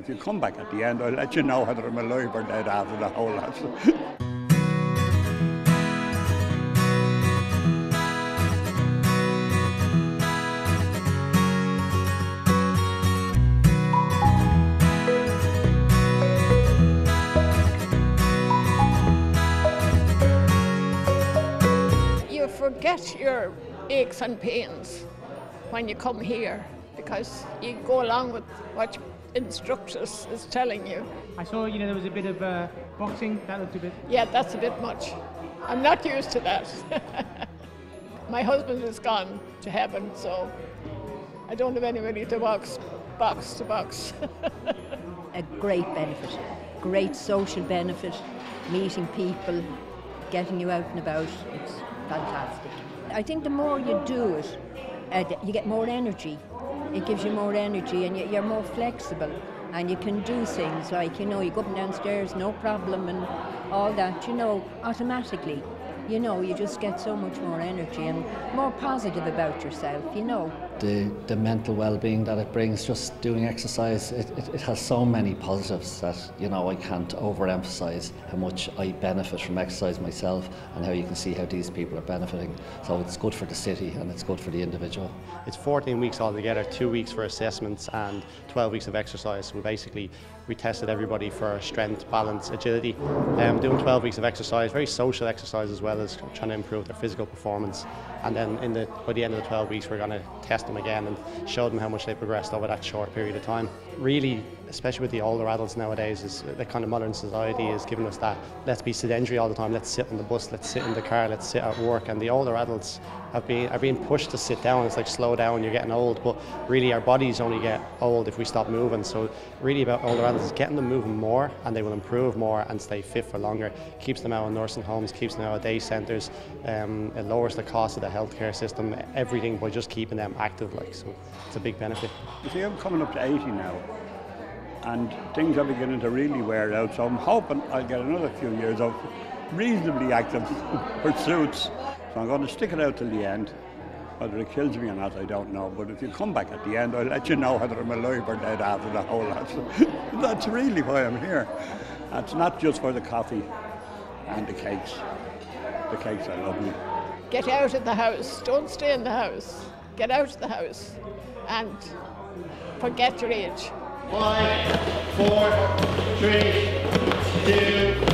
If you come back at the end, I'll let you know whether I'm alive or dead after the whole lot. You forget your aches and pains when you come here because you go along with what your instructors is telling you. I saw, there was a bit of boxing. That looked a bit... Yeah, that's a bit much. I'm not used to that. My husband has gone to heaven, so I don't have anybody to box. A great benefit, great social benefit, meeting people, getting you out and about. It's fantastic. I think the more you do it, you get more energy. It gives you more energy and you're more flexible and you can do things like, you go up and downstairs, no problem, and all that, automatically. You just get so much more energy and more positive about yourself, The mental well-being that it brings, just doing exercise, it has so many positives that, I can't overemphasize how much I benefit from exercise myself and how you can see how these people are benefiting. So it's good for the city and it's good for the individual. It's 14 weeks altogether, 2 weeks for assessments and 12 weeks of exercise. So we tested everybody for strength, balance, agility. Doing 12 weeks of exercise, very social exercise as well as trying to improve their physical performance. And then by the end of the 12 weeks, we're going to test them again and show them how much they progressed over that short period of time. Really, especially with the older adults nowadays, is the kind of modern society is giving us that, let's be sedentary all the time, let's sit on the bus, let's sit in the car, let's sit at work. And the older adults are being pushed to sit down. It's like, slow down, you're getting old. But really our bodies only get old if we stop moving. So really about older adults is getting them moving more, and they will improve more and stay fit for longer. Keeps them out of nursing homes, keeps them out of day centres. It lowers the cost of the healthcare system, everything, by just keeping them active. So it's a big benefit. You see, I'm coming up to 80 now, and things are beginning to really wear out. So I'm hoping I'll get another few years of reasonably active pursuits. So I'm going to stick it out till the end. Whether it kills me or not, I don't know. But if you come back at the end, I'll let you know whether I'm alive or dead after the whole lot. That's really why I'm here. It's not just for the coffee and the cakes. The cakes are lovely. Get out of the house. Don't stay in the house. Get out of the house and forget your age. 5, 4, 3, 2,